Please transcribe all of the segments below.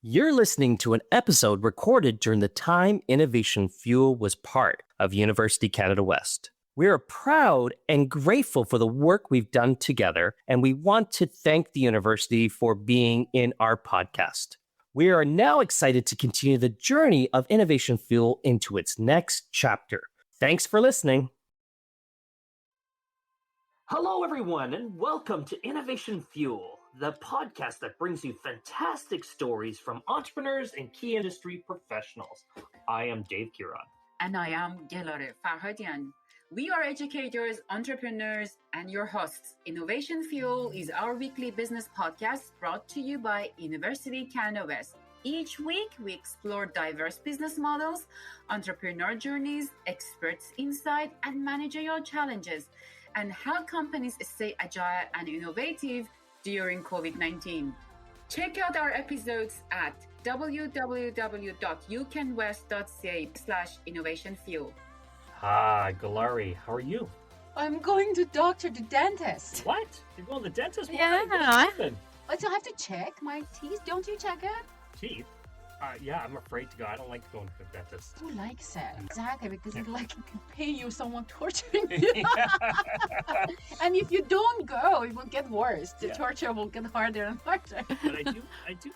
You're listening to an episode recorded during the time Innovation Fuel was part of University Canada West. We are proud and grateful for the work we've done together, and we want to thank the university for being in our podcast. We are now excited to continue the journey of Innovation Fuel into its next chapter. Thanks for listening. Hello, everyone, and welcome to Innovation Fuel, the podcast that brings you fantastic stories from entrepreneurs and key industry professionals. I am Dave and Gelareh. And I am Gelareh Farhadian. We are educators, entrepreneurs, and your hosts. Innovation Fuel is our weekly business podcast brought to you by University Canada West. Each week, we explore diverse business models, entrepreneur journeys, experts' insight, and managerial challenges, and how companies stay agile and innovative during COVID-19. Check out our episodes at www.ucanwest.ca/innovationfuel. Hi, Gelareh. How are you? I'm going to doctor the dentist. What? You're going to the dentist? Yeah. What's happened? I still have to check my teeth. Don't you check it? Teeth? Yeah, I'm afraid to go. I don't like going to the dentist. Who likes it? Exactly, because it can pay you someone torturing you. And if you don't go, it will get worse. The torture will get harder and harder. But I do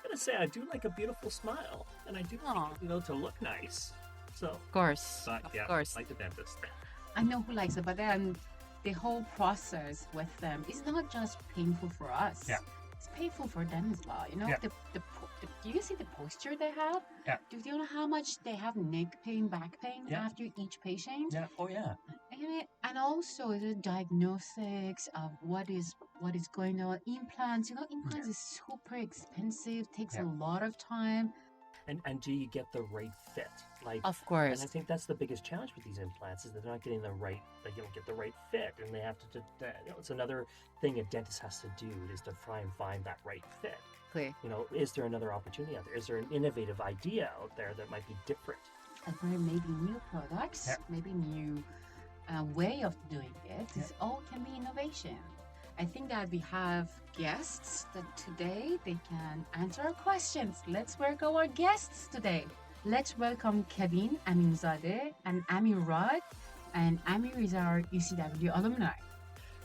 gotta say, I do like a beautiful smile, and I do like, to look nice. So, of course, but of yeah, course. I like the dentist. I know who likes it, but then the whole process with them is not just painful for us. Yeah. It's painful for them as well. Yeah. Do you see the posture they have? Yeah. Do you know how much they have neck pain, back pain after each patient? Yeah. Oh, yeah. And also the diagnostics of what is going on. Implants, implants is super expensive, takes a lot of time. And do you get the right fit? Of course. And I think that's the biggest challenge with these implants is that they're not getting the right, you don't get the right fit, and they have to. It's another thing a dentist has to do is to try and find that right fit. Clear. Is there another opportunity out there? Is there an innovative idea out there that might be different? And maybe new products, maybe new way of doing it. This all can be innovation. I think that we have guests that today they can answer our questions. Let's welcome our guests today. Let's welcome Kevin, Aminzadeh, and Amir. And Amir is our UCW alumni.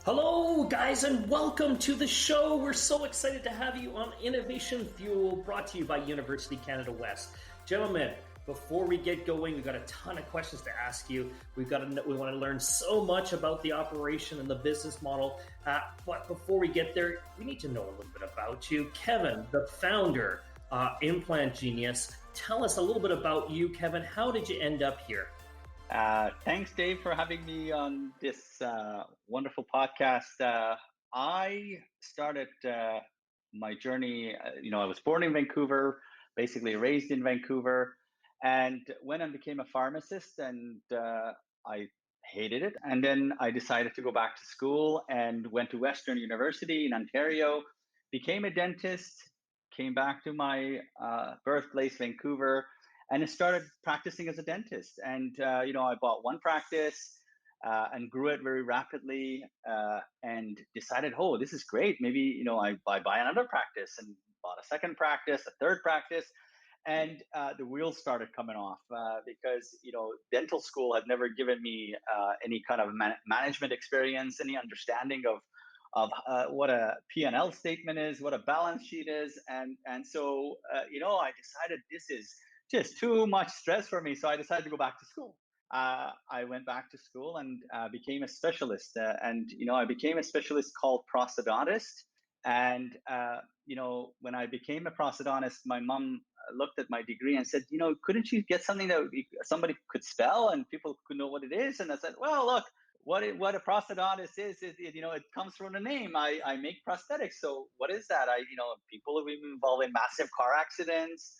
Hello, guys, and welcome to the show. We're so excited to have you on Innovation Fuel, brought to you by University Canada West. Gentlemen, before we get going, we've got a ton of questions to ask you. We want to learn so much about the operation and the business model. But before we get there, we need to know a little bit about you. Kevin, the founder, Implant Genius. Tell us a little bit about you, Kevin. How did you end up here? Thanks, Dave, for having me on this wonderful podcast. I started my journey, I was born in Vancouver, basically raised in Vancouver, and went and became a pharmacist, and I hated it. And then I decided to go back to school and went to Western University in Ontario, became a dentist, came back to my birthplace, Vancouver, and started practicing as a dentist. And, I bought one practice and grew it very rapidly and decided, oh, this is great. Maybe, I buy another practice, and bought a second practice, a third practice. And the wheels started coming off because, dental school had never given me any kind of management experience, any understanding of what a P&L statement is, what a balance sheet is. And so, I decided this is just too much stress for me. So I decided to go back to school. I went back to school and became a specialist. I became a specialist called prosthodontist. And, when I became a prosthodontist, my mom looked at my degree and said, couldn't you get something that somebody could spell and people could know what it is? And I said, well, look, what a prosthodontist is, it comes from the name. I make prosthetics. So what is that? People have been involved in massive car accidents,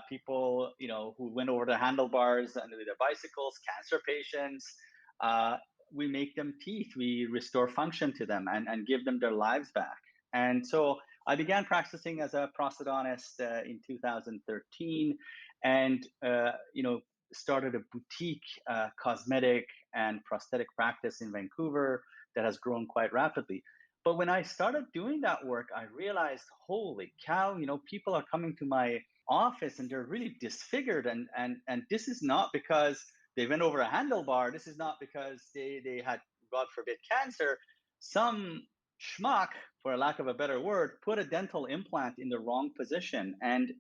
people, who went over the handlebars under their bicycles, cancer patients. We make them teeth. We restore function to them and give them their lives back. And so I began practicing as a prosthodontist in 2013, and started a boutique cosmetic and prosthetic practice in Vancouver that has grown quite rapidly. But when I started doing that work, I realized, holy cow, people are coming to my office and they're really disfigured. And this is not because they went over a handlebar. This is not because they had, God forbid, cancer. Some schmuck, for a lack of a better word, put a dental implant in the wrong position. And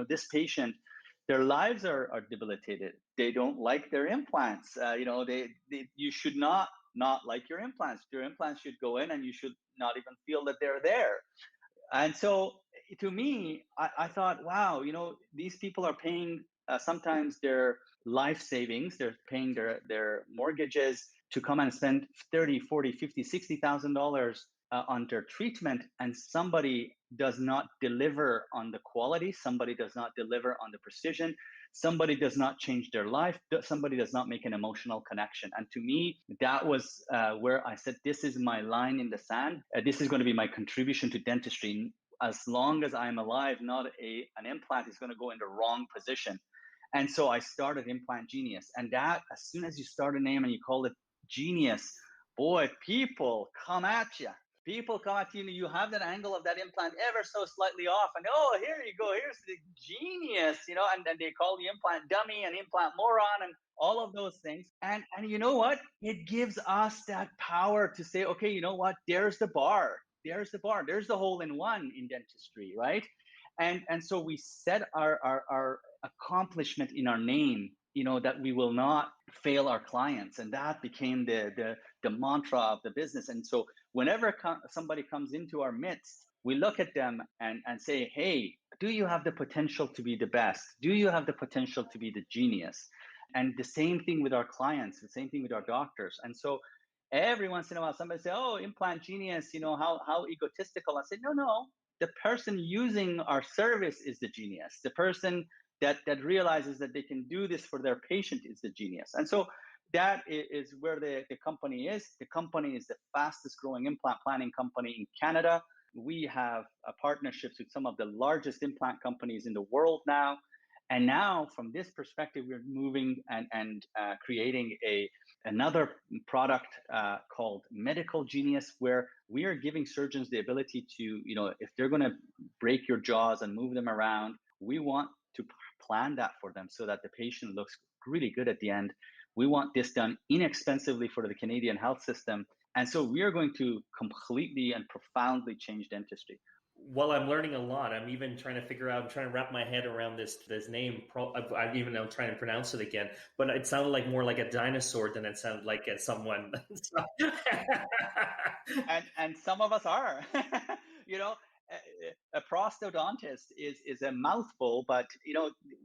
this patient, their lives are debilitated. They don't like their implants. You should not like your implants. Your implants should go in and you should not even feel that they're there. And so to me, I thought, wow, these people are paying sometimes their life savings, they're paying their mortgages to come and spend 30, 40, 50, $60,000 on their treatment, and somebody does not deliver on the quality, somebody does not deliver on the precision, somebody does not change their life, somebody does not make an emotional connection. And to me, that was where I said, this is my line in the sand. This is going to be my contribution to dentistry. As long as I'm alive, not an implant is going to go in the wrong position. And so I started Implant Genius. And that, as soon as you start a name and you call it Genius, boy, people come at you. People come at you, you have that angle of that implant ever so slightly off, and oh, here you go, here's the Genius, and then they call the implant dummy and implant moron and all of those things. And you know what? It gives us that power to say, okay, you know what? There's the bar. There's the bar. There's the hole in one in dentistry, right? And so we set our accomplishment in our name, that we will not fail our clients, and that became the mantra of the business. And so whenever somebody comes into our midst, we look at them and say, hey, do you have the potential to be the best? Do you have the potential to be the genius? And the same thing with our clients, the same thing with our doctors. And so every once in a while, somebody say, oh, Implant Genius, how egotistical. I say, no, the person using our service is the genius. The person that realizes that they can do this for their patient is the genius. And so that is where the company is. The company is the fastest growing implant planning company in Canada. We have partnerships with some of the largest implant companies in the world now. And now, from this perspective, we're moving and creating another product called Medical Genius, where we are giving surgeons the ability to, if they're going to break your jaws and move them around, we want to plan that for them so that the patient looks really good at the end. We want this done inexpensively for the Canadian health system. And so we are going to completely and profoundly change dentistry. Well, I'm learning a lot. I'm even trying to figure out, I'm trying to wrap my head around this name. I'm even now trying to pronounce it again, but it sounded like more like a dinosaur than it sounded like someone. and some of us are, a prosthodontist is a mouthful, but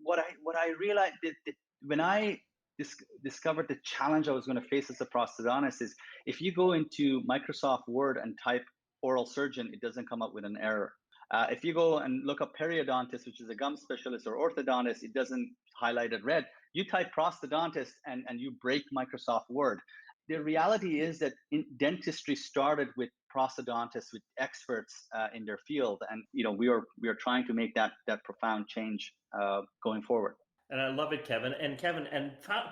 what I realized when I discovered the challenge I was going to face as a prosthodontist is, if you go into Microsoft Word and type oral surgeon, it doesn't come up with an error. If you go and look up periodontist, which is a gum specialist, or orthodontist, it doesn't highlight it red. You type prosthodontist and you break Microsoft Word. The reality is that dentistry started with prosthodontists, with experts in their field, and we are trying to make that profound change going forward. And I love it, Kevin. And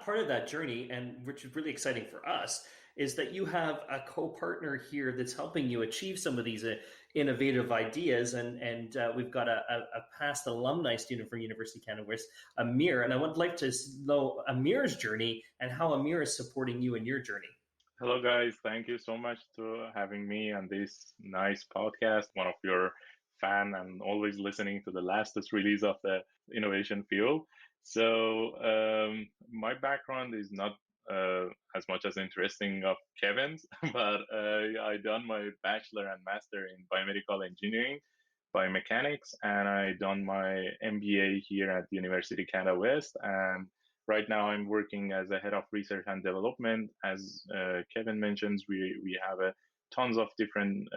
part of that journey, and which is really exciting for us, is that you have a co-partner here that's helping you achieve some of these innovative ideas. And we've got a past alumni student from University of Canada West, Amir. And I would like to know Amir's journey and how Amir is supporting you in your journey. Hello, guys. Thank you so much for having me on this nice podcast. One of your fan and always listening to the latest release of the innovation field. So my background is not as much as interesting of Kevin's, but I done my bachelor and master in biomedical engineering, biomechanics, and I done my MBA here at the University of Canada West. And right now I'm working as a head of research and development. As Kevin mentions, we have tons of different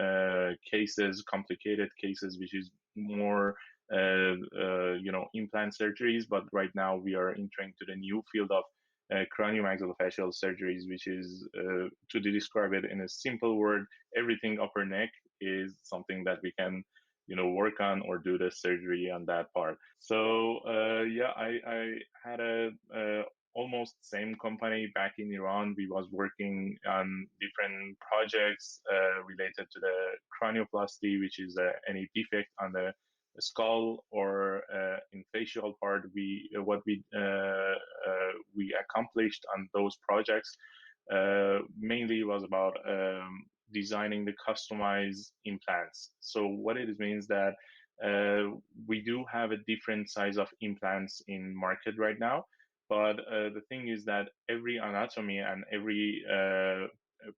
cases, complicated cases, which is more implant surgeries. But right now we are entering to the new field of craniomaxillofacial surgeries, which is, to describe it in a simple word, everything upper neck is something that we can work on or do the surgery on that part. So I had a almost same company back in Iran. We was working on different projects related to the cranioplasty, which is any defect on the skull or in facial part. We accomplished on those projects mainly was about designing the customized implants. So what it means that we do have a different size of implants in market right now, but the thing is that every anatomy and every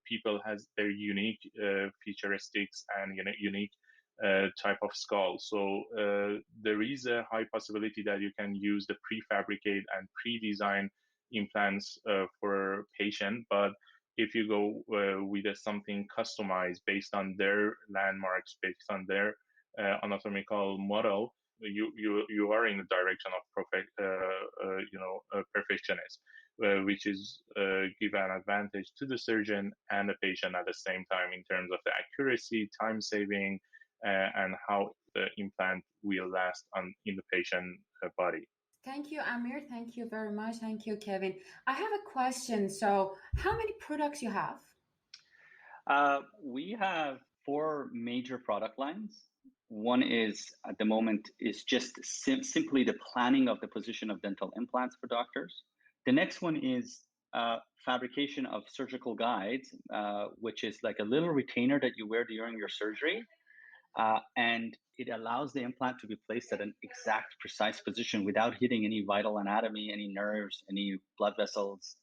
people has their unique featuristics and unique type of skull. So there is a high possibility that you can use the prefabricate and pre-design implants for patient, but if you go with something customized based on their landmarks, based on their anatomical model, you are in the direction of perfectionist, which is give an advantage to the surgeon and the patient at the same time in terms of the accuracy, time saving, and how the implant will last in the patient body. Thank you, Amir. Thank you very much. Thank you, Kevin. I have a question. So, how many products you have? We have 4 major product lines. One is at the moment is just simply the planning of the position of dental implants for doctors. The next one is fabrication of surgical guides, which is like a little retainer that you wear during your surgery. And it allows the implant to be placed at an exact, precise position without hitting any vital anatomy, any nerves, any blood vessels.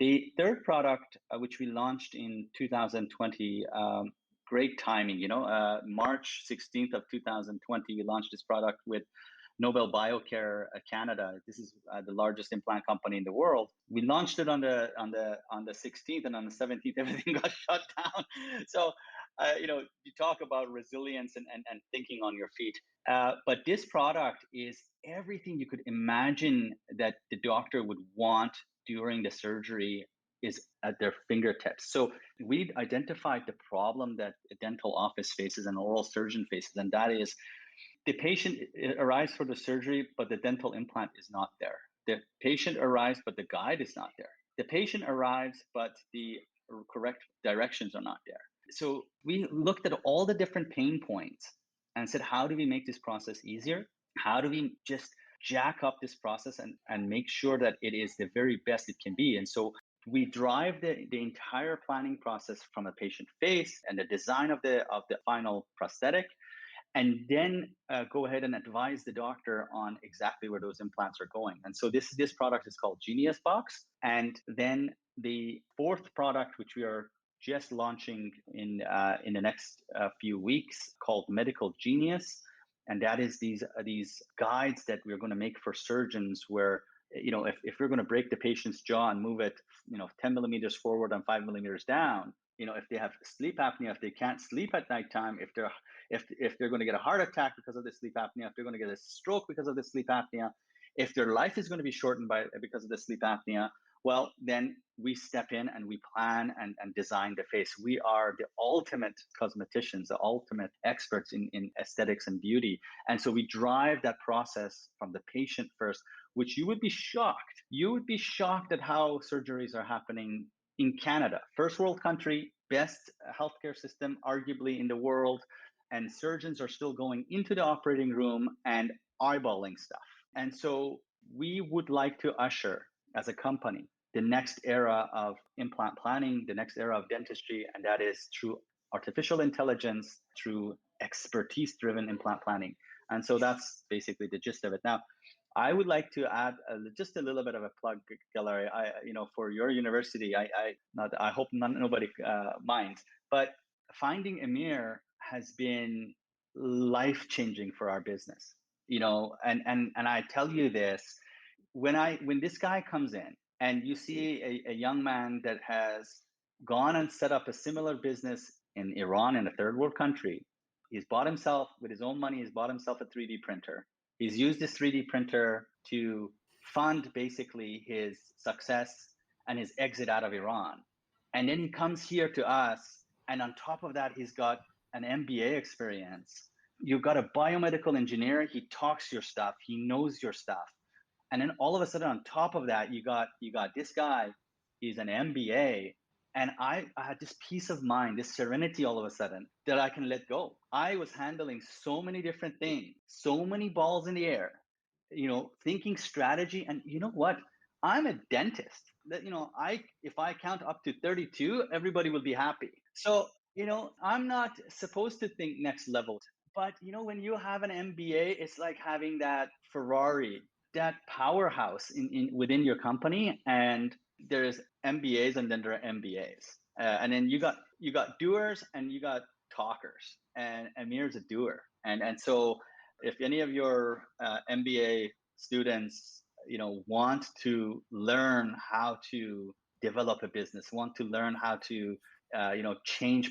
The third product, which we launched in 2020, great timing, March 16th of 2020, we launched this product with Nobel Biocare Canada. This is the largest implant company in the world. We launched it on the 16th, and on the 17th, everything got shut down. So, you talk about resilience and thinking on your feet. But this product is everything you could imagine that the doctor would want during the surgery is at their fingertips. So we identified the problem that a dental office faces and oral surgeon faces, and that is the patient arrives for the surgery, but the dental implant is not there. The patient arrives, but the guide is not there. The patient arrives, but the correct directions are not there. So we looked at all the different pain points and said, how do we make this process easier? How do we just jack up this process and make sure that it is the very best it can be? And so we drive the entire planning process from a patient face and the design of the final prosthetic, and then go ahead and advise the doctor on exactly where those implants are going. And so this product is called Genius Box. And then the fourth product, which we are just launching in the next few weeks, called Medical Genius. And that is these guides that we're going to make for surgeons where, if we're going to break the patient's jaw and move it, 10 millimeters forward and 5 millimeters down, if they have sleep apnea, if they can't sleep at nighttime, if they're going to get a heart attack because of the sleep apnea, if they're going to get a stroke because of the sleep apnea, if their life is going to be shortened because of the sleep apnea, well, then we step in and we plan and design the face. We are the ultimate cosmeticians, the ultimate experts in aesthetics and beauty. And so we drive that process from the patient first, which you would be shocked. You would be shocked at how surgeries are happening in Canada. First world country, best healthcare system arguably in the world. And surgeons are still going into the operating room and eyeballing stuff. And so we would like to usher, as a company, the next era of implant planning, the next era of dentistry, and that is through artificial intelligence, through expertise-driven implant planning. And so that's basically the gist of it. Now, I would like to add just a little bit of a plug, Gelareh. For your university, I hope nobody minds, but finding Amir has been life-changing for our business. And I tell you this, when this guy comes in and you see a young man that has gone and set up a similar business in Iran, in a third world country, he's bought himself with his own money, he's bought himself a 3D printer. He's used this 3D printer to fund basically his success and his exit out of Iran. And then he comes here to us, and on top of that, he's got an MBA experience. You've got a biomedical engineer, he talks your stuff, he knows your stuff. And then all of a sudden, on top of that, you got this guy. He's an MBA, and I had this peace of mind, this serenity all of a sudden that I can let go. I was handling so many different things, so many balls in the air, thinking strategy. And you know what? I'm a dentist. That if I count up to 32, everybody will be happy. So I'm not supposed to think next level. But when you have an MBA, it's like having that Ferrari, that powerhouse in within your company. And there's MBAs and then there are MBAs. And then you got doers and you got talkers. And Amir's a doer. And so if any of your MBA students, want to learn how to develop a business, want to learn how to,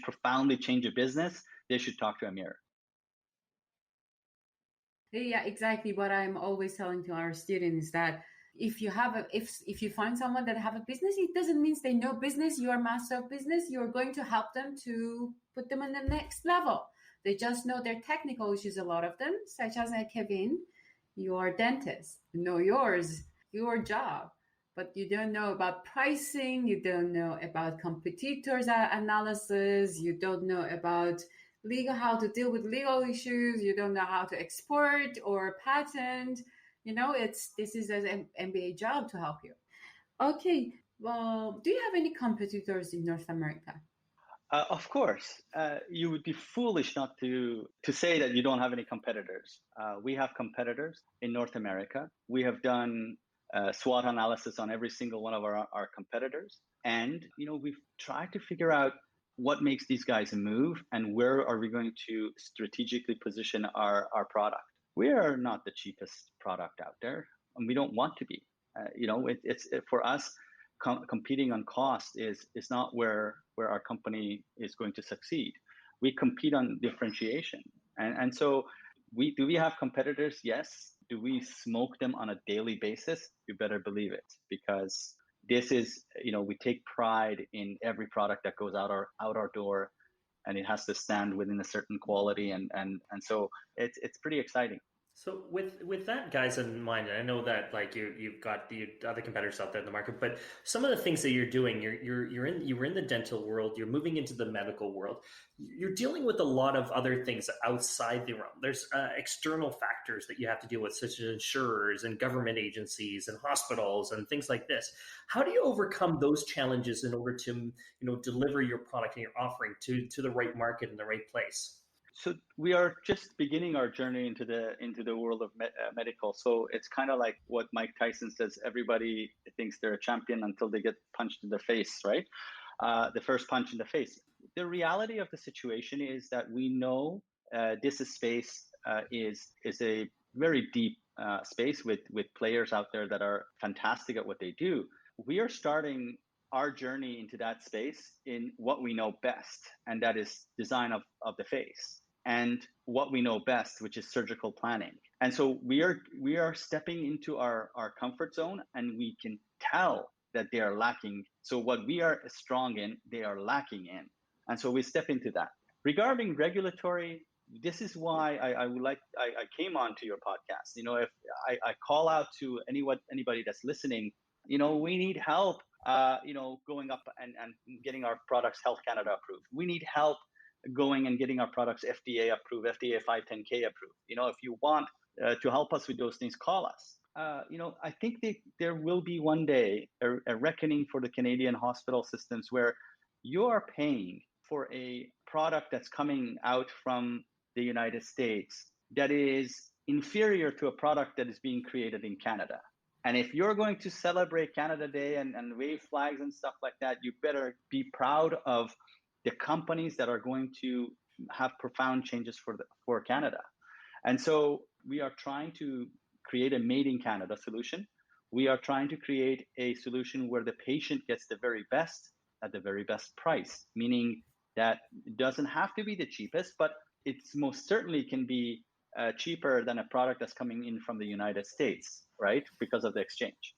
profoundly change a business, they should talk to Amir. Yeah, exactly. What I'm always telling to our students that if you have if you find someone that have a business, it doesn't mean they know business, you are master of business, you're going to help them to put them on the next level. They just know their technical issues, a lot of them, such as Kevin, you're a dentist, you know your job, but you don't know about pricing, you don't know about competitors analysis, you don't know about how to deal with legal issues, you don't know how to export or patent. This is an MBA job to help you. Okay, well, do you have any competitors in North America? Of course, you would be foolish not to say that you don't have any competitors. We have competitors in North America. We have done SWOT analysis on every single one of our competitors. And, we've tried to figure out what makes these guys move and where are we going to strategically position our product. We are not the cheapest product out there, and we don't want to be. It's for us, competing on cost is not where our company is going to succeed. We compete on differentiation. And so do we have competitors? Yes. Do we smoke them on a daily basis? You better believe it, because this is, we take pride in every product that goes out our door, and it has to stand within a certain quality. And so it's pretty exciting. So with that, guys, in mind, I know that like you've got the other competitors out there in the market, but some of the things that you're doing, you were in the dental world, you're moving into the medical world, you're dealing with a lot of other things outside the realm. There's external factors that you have to deal with, such as insurers and government agencies and hospitals and things like this. How do you overcome those challenges in order to deliver your product and your offering to the right market in the right place? So we are just beginning our journey into the world of medical. So it's kind of like what Mike Tyson says: everybody thinks they're a champion until they get punched in the face, right? The first punch in the face. The reality of the situation is that we know this space is a very deep space with players out there that are fantastic at what they do. We are starting our journey into that space in what we know best, and that is design of the face, and what we know best, which is surgical planning. And so we are stepping into our comfort zone, and we can tell that they are lacking. So what we are strong in, they are lacking in. And so we step into that. Regarding regulatory, this is why I came on to your podcast. If I call out to anybody that's listening, we need help, going up and getting our products Health Canada approved. We need help going and getting our products FDA approved, FDA 510K approved. If you want to help us with those things, call us. I think there will be one day a reckoning for the Canadian hospital systems where you are paying for a product that's coming out from the United States that is inferior to a product that is being created in Canada. And if you're going to celebrate Canada Day and wave flags and stuff like that, you better be proud of the companies that are going to have profound changes for Canada. And so we are trying to create a made in Canada solution. We are trying to create a solution where the patient gets the very best at the very best price, meaning that it doesn't have to be the cheapest, but it's most certainly can be cheaper than a product that's coming in from the United States, right? Because of the exchange.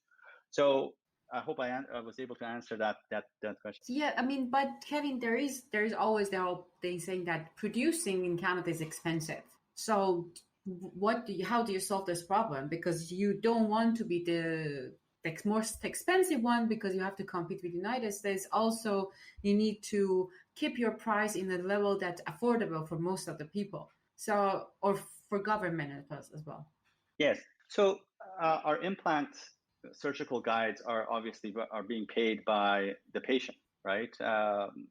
So I hope I was able to answer that question. Yeah, but Kevin, there is always they saying that producing in Canada is expensive. So how do you solve this problem? Because you don't want to be the most expensive one because you have to compete with the United States. Also, you need to keep your price in a level that's affordable for most of the people. So, or for government as well. Yes. So our implant surgical guides are obviously being paid by the patient, right?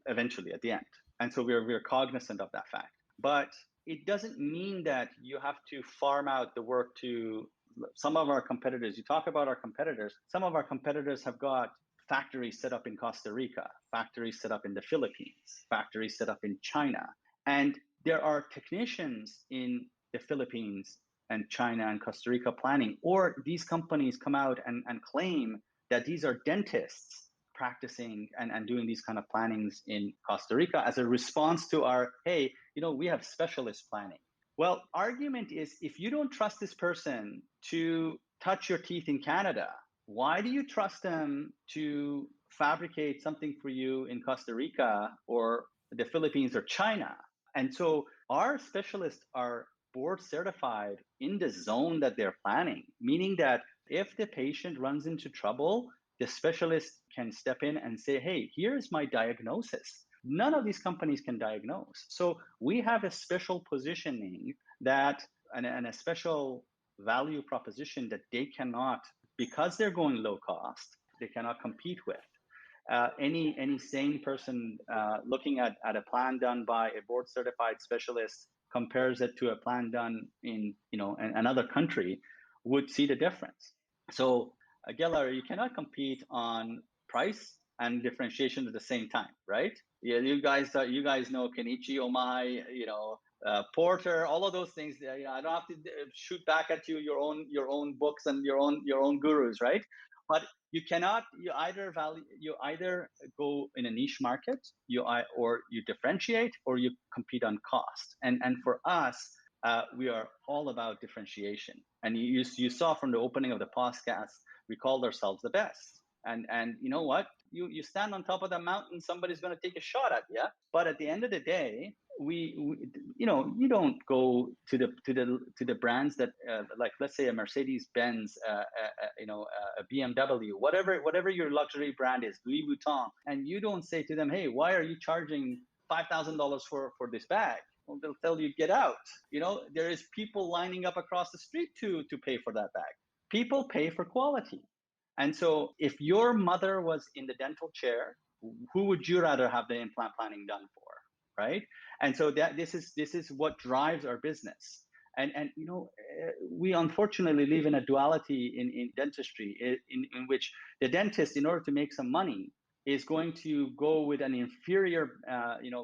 Eventually at the end. And so we're cognizant of that fact. But it doesn't mean that you have to farm out the work to some of our competitors. You talk about our competitors. Some of our competitors have got factories set up in Costa Rica, factories set up in the Philippines, factories set up in China. And there are technicians in the Philippines and China and Costa Rica planning, or these companies come out and claim that these are dentists practicing and doing these kind of plannings in Costa Rica as a response to our, hey, we have specialist planning. Well, argument is, if you don't trust this person to touch your teeth in Canada, why do you trust them to fabricate something for you in Costa Rica or the Philippines or China? And so our specialists are board certified in the zone that they're planning, meaning that if the patient runs into trouble, the specialist can step in and say, hey, here's my diagnosis. None of these companies can diagnose. So we have a special positioning that and a special value proposition that they cannot, because they're going low cost, they cannot compete with. Any sane person looking at a plan done by a board certified specialist compares it to a plan done in another country would see the difference. So Gelareh, you cannot compete on price and differentiation at the same time, right? Yeah, you guys know Kenichi Omai, Porter, all of those things. I don't have to shoot back at you your own books and your own gurus, right? But you cannot. You either go in a niche market, or you differentiate, or you compete on cost. And for us, we are all about differentiation. And you saw from the opening of the podcast, we called ourselves the best. And you know what? You stand on top of the mountain, somebody's going to take a shot at you. But at the end of the day, we you don't go to the brands that like, let's say, a Mercedes-Benz, a BMW, whatever your luxury brand is, Louis Vuitton, and you don't say to them, hey, why are you charging $5,000 for this bag? Well, they'll tell you, get out. There is people lining up across the street to pay for that bag. People pay for quality. And so if your mother was in the dental chair, who would you rather have the implant planning done for, right? And so this is what drives our business. And we unfortunately live in a duality in dentistry, in which the dentist, in order to make some money, is going to go with an inferior,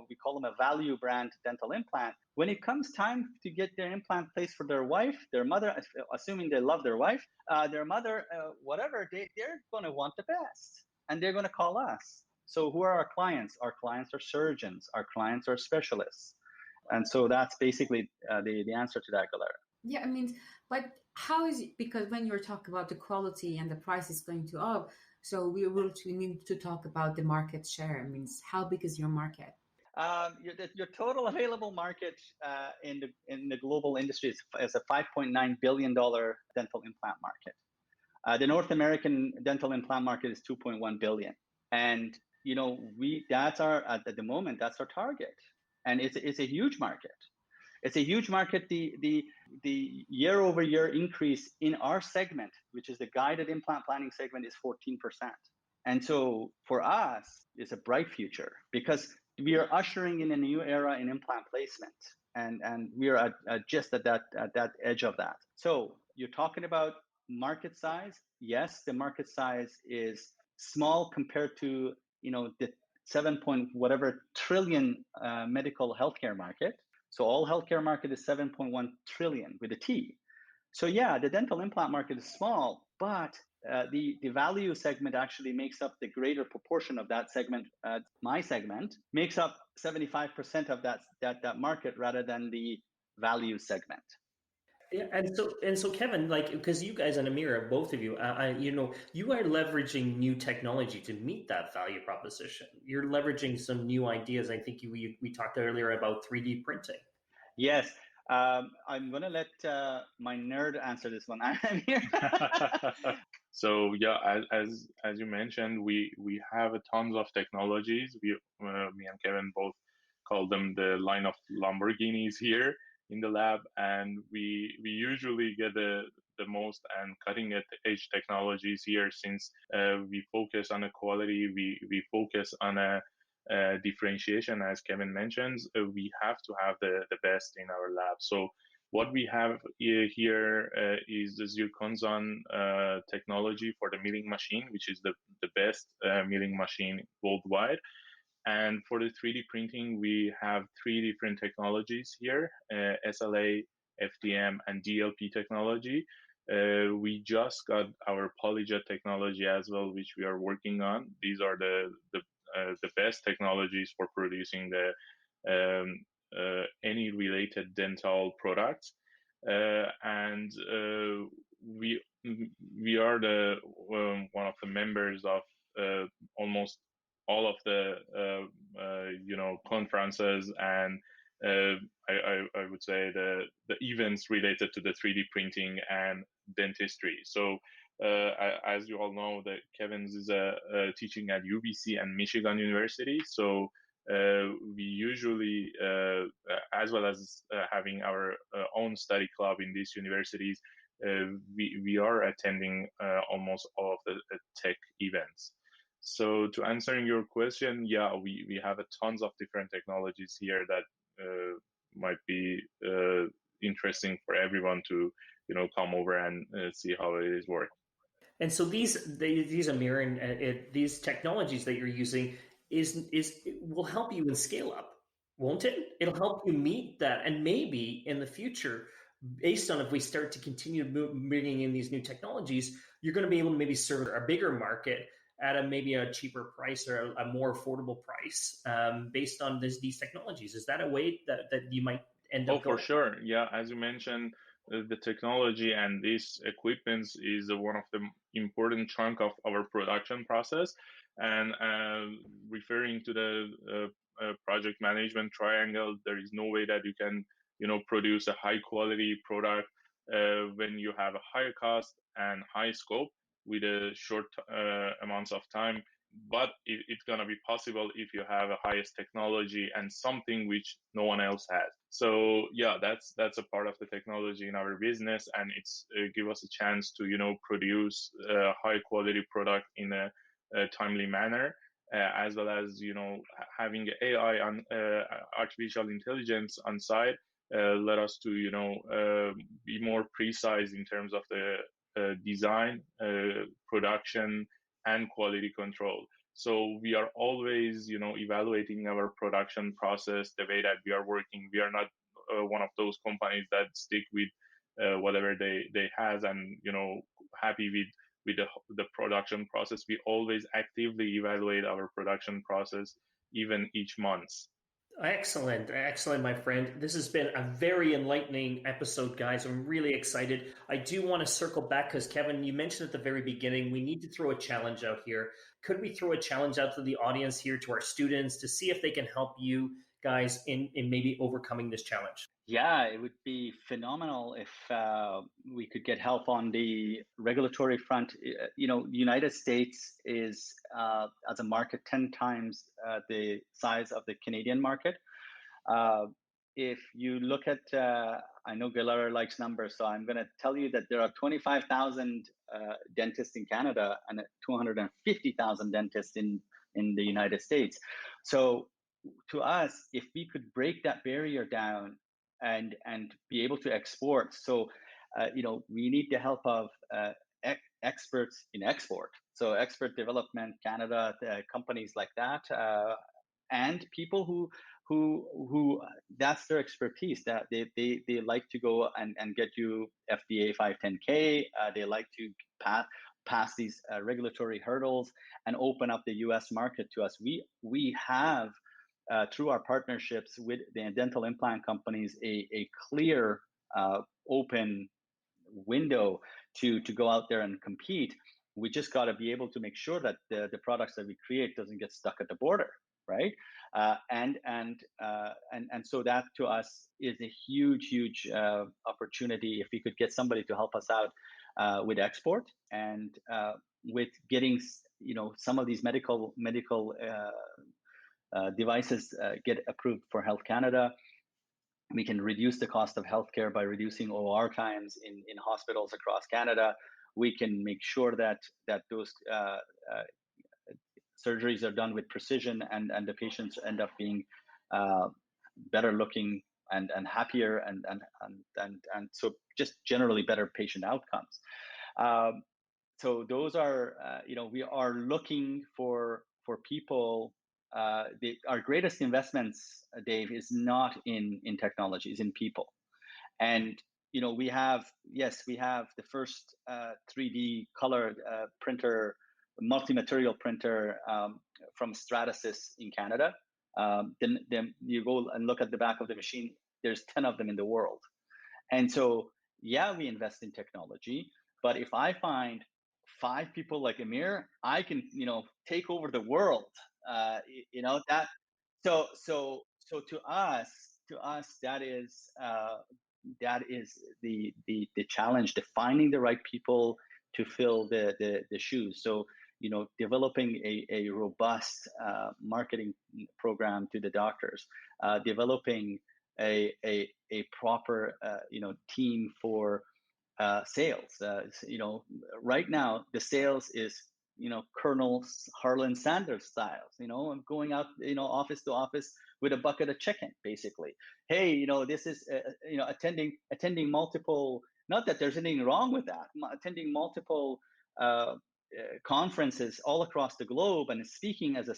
we call them a value brand dental implant. When it comes time to get their implant placed for their wife, their mother, assuming they love their wife, their mother, whatever, they're going to want the best, and they're going to call us. So who are our clients? Our clients are surgeons. Our clients are specialists. And so that's basically the answer to that, Gelareh. Yeah, but how is it? Because when you're talking about the quality and the price is going to up, so we need to talk about the market share. How big is your market? Your total available market in the global industry is a $5.9 billion dental implant market. The North American dental implant market is $2.1 billion, and that's at the moment, that's our target, and it's a huge market. It's a huge market. The year over year increase in our segment, which is the guided implant planning segment, is 14%. And so for us, it's a bright future because we are ushering in a new era in implant placement, and we are just at that edge of that. So you're talking about market size. Yes, the market size is small compared to the 7 trillion medical healthcare market. So all healthcare market is 7.1 trillion with a T. So yeah, the dental implant market is small, but the value segment actually makes up the greater proportion of that segment. My segment makes up 75% of that market rather than the value segment. Yeah, and so Kevin, because you guys and Amir, both of you, you are leveraging new technology to meet that value proposition. You're leveraging some new ideas. I think we talked earlier about 3D printing. Yes, I'm going to let my nerd answer this one. I'm here. So yeah, as you mentioned, we have a tons of technologies. Me and Kevin both call them the line of Lamborghinis here in the lab, and we usually get the most and cutting edge technologies here, since we focus on a quality, we focus on a differentiation. As Kevin mentions, we have to have the best in our lab. So what we have here is the zirconzan technology for the milling machine, which is the best milling machine worldwide. And for the 3D printing, we have three different technologies here, SLA, FDM, and DLP technology. We just got our PolyJet technology as well, which we are working on. These are the best technologies for producing the any related dental products, and we are the one of the members of almost all of the conferences and I would say the events related to the 3D printing and dentistry. So as you all know, that Kevin's is teaching at UBC and Michigan University. So we usually, as well as having our own study club in these universities, we are attending almost all of the tech events. So to answering your question, yeah, we have a tons of different technologies here that might be interesting for everyone to come over and see how it is working. And so these Amir and these technologies that you're using will help you in scale up, won't it? It'll help you meet that, and maybe in the future, based on if we start to continue bringing in these new technologies, you're going to be able to maybe serve a bigger market at maybe a cheaper price or a more affordable price based on these technologies. Is that a way that you might end up going? For sure. Yeah, as you mentioned, the technology and these equipments is one of the important chunk of our production process. And referring to the project management triangle, there is no way that you can produce a high quality product when you have a higher cost and high scope with a short amounts of time. But it's going to be possible if you have a highest technology and something which no one else has. So yeah, that's a part of the technology in our business, and it's give us a chance to produce a high quality product in a timely manner, as well as having AI on artificial intelligence on site let us to be more precise in terms of the design, production, and quality control. So we are always, evaluating our production process, the way that we are working. We are not one of those companies that stick with whatever they has and happy with the production process. We always actively evaluate our production process, even each month. Excellent, excellent, my friend. This has been a very enlightening episode, guys. I'm really excited. I do want to circle back because, Kevin, you mentioned at the very beginning, we need to throw a challenge out here. Could we throw a challenge out to the audience here, to our students, to see if they can help you guys in maybe overcoming this challenge? Yeah, it would be phenomenal if we could get help on the regulatory front. The United States is, as a market, 10 times the size of the Canadian market. If you look at, I know Gelareh likes numbers, so I'm going to tell you that there are 25,000 dentists in Canada and 250,000 dentists in the United States. So to us, if we could break that barrier down and be able to export. So, we need the help of experts in export. So expert development, Canada, companies like that, and people who that's their expertise, that they like to go and get you FDA 510K. They like to pass these regulatory hurdles and open up the US market to us. We have through our partnerships with the dental implant companies, a clear, open window to go out there and compete. We just got to be able to make sure that the products that we create doesn't get stuck at the border. right? And so that to us is a huge opportunity if we could get somebody to help us out with export and with getting some of these medical devices get approved for Health Canada. We can reduce the cost of healthcare by reducing OR times in hospitals across Canada. We can make sure that those surgeries are done with precision, and the patients end up being better looking and happier, and so just generally better patient outcomes. So those are we are looking for people. Our greatest investments, Dave, is not in technology, is in people. And we have the first 3D color printer, multi-material printer from Stratasys in Canada. Then you go and look at the back of the machine. There's 10 of them in the world. And so we invest in technology, but if I find 5 people like Amir, I can take over the world. That so to us that is the challenge, finding the right people to fill the shoes. So developing a robust marketing program to the doctors, developing a proper team for sales. Right now the sales is Colonel Harlan Sanders styles. I'm going out office to office with a bucket of chicken, basically. Hey, this is attending multiple. Not that there's anything wrong with that. Attending multiple conferences all across the globe and speaking as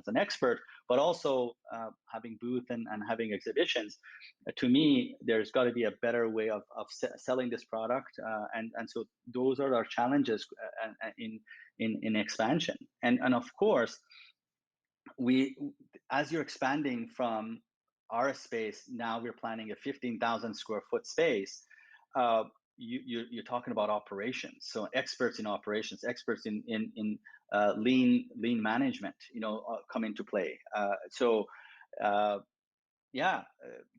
an expert, but also having booth and having exhibitions. To me, there's got to be a better way of selling this product, and so those are our challenges in expansion. And of course, as you're expanding from our space, now we're planning a 15,000 square foot space. You're talking about operations, so experts in operations, experts in lean management, come into play.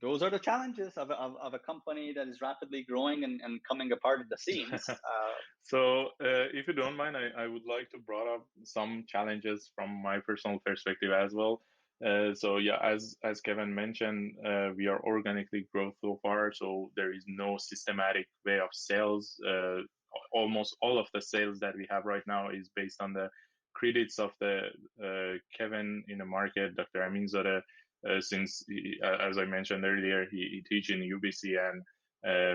Those are the challenges of a company that is rapidly growing and coming apart at the seams. So, if you don't mind, I would like to bring up some challenges from my personal perspective as well. As Kevin mentioned, we are organically growth so far, so there is no systematic way of sales. Almost all of the sales that we have right now is based on the credits of the Kevin in the market, Dr. Aminzadeh. Since as I mentioned earlier, he teaches in UBC and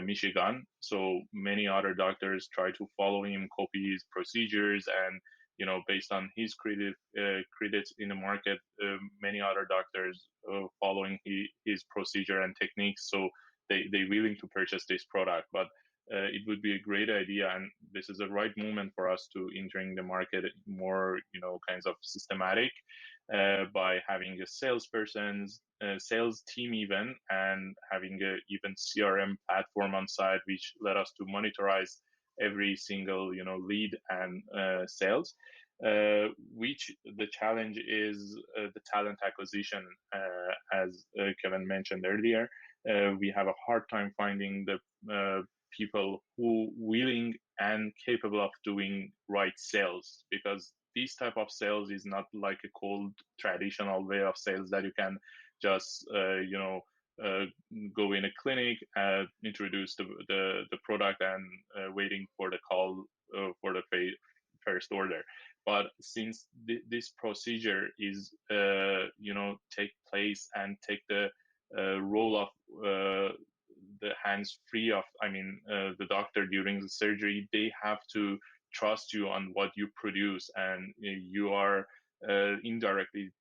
Michigan. So many other doctors try to follow him, copy his procedures, and based on his credits in the market, many other doctors following his procedure and techniques. So they willing to purchase this product, but it would be a great idea, and this is the right moment for us to entering the market more, kinds of systematic, by having a salesperson's sales team even, and having a even CRM platform on site, which let us to monitorize every single lead and sales. Which the challenge is the talent acquisition, as Kevin mentioned earlier. We have a hard time finding the people who willing and capable of doing right sales, because this type of sales is not like a cold traditional way of sales that you can just go in a clinic, introduce the product, and waiting for the call for the first order. But since this procedure is take place and take the role of the hands free of the doctor during the surgery, they have to trust you on what you produce, and you are indirectly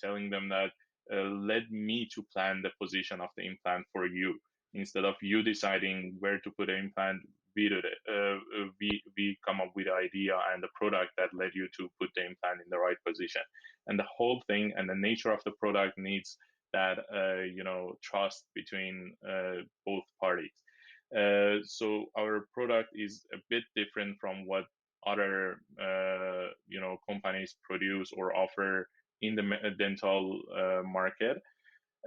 telling them that let me to plan the position of the implant for you, instead of you deciding where to put the implant. We come up with the idea and the product that led you to put the implant in the right position, and the whole thing and the nature of the product needs that trust between both parties. So our product is a bit different from what other companies produce or offer in the dental market.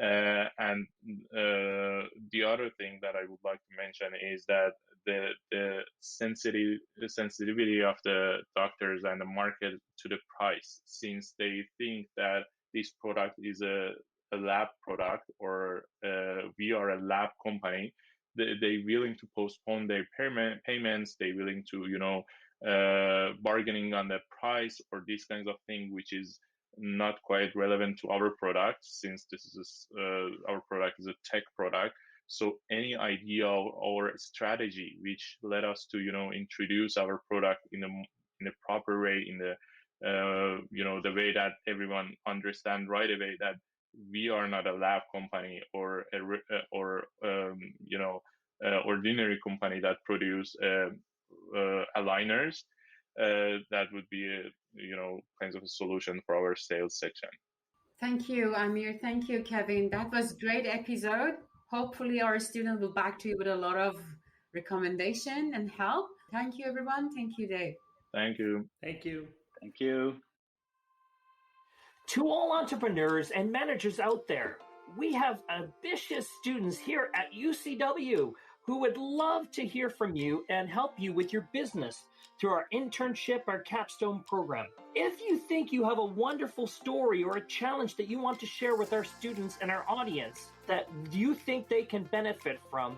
And the other thing that I would like to mention is that the sensitivity of the doctors and the market to the price, since they think that this product is a lab product, or we are a lab company, they willing to postpone their payments. They willing to bargaining on the price or these kinds of thing, which is not quite relevant to our product, since this is our product is a tech product. So any idea or strategy which led us to introduce our product in a proper way, in the the way that everyone understand right away that we are not a lab company or ordinary company that produce aligners. That would be kinds of a solution for our sales section. Thank you, Amir. Thank you, Kevin. That was great episode. Hopefully our students will back to you with a lot of recommendation and help. Thank you, everyone. Thank you, Dave. Thank you. Thank you. Thank you. To all entrepreneurs and managers out there, we have ambitious students here at UCW who would love to hear from you and help you with your business through our internship, our capstone program. If you think you have a wonderful story or a challenge that you want to share with our students and our audience that you think they can benefit from,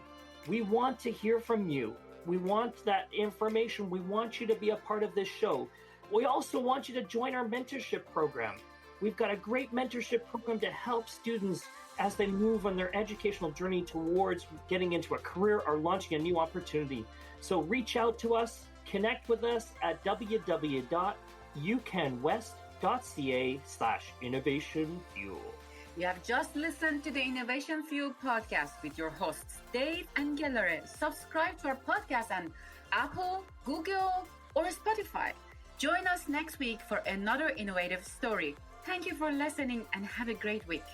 we want to hear from you. We want that information. We want you to be a part of this show. We also want you to join our mentorship program. We've got a great mentorship program to help students as they move on their educational journey towards getting into a career or launching a new opportunity. So reach out to us, connect with us at www.ucanwest.ca/innovationfuel. You have just listened to the Innovation Fuel podcast with your hosts, Dave and Gelareh. Subscribe to our podcast on Apple, Google, or Spotify. Join us next week for another innovative story. Thank you for listening and have a great week.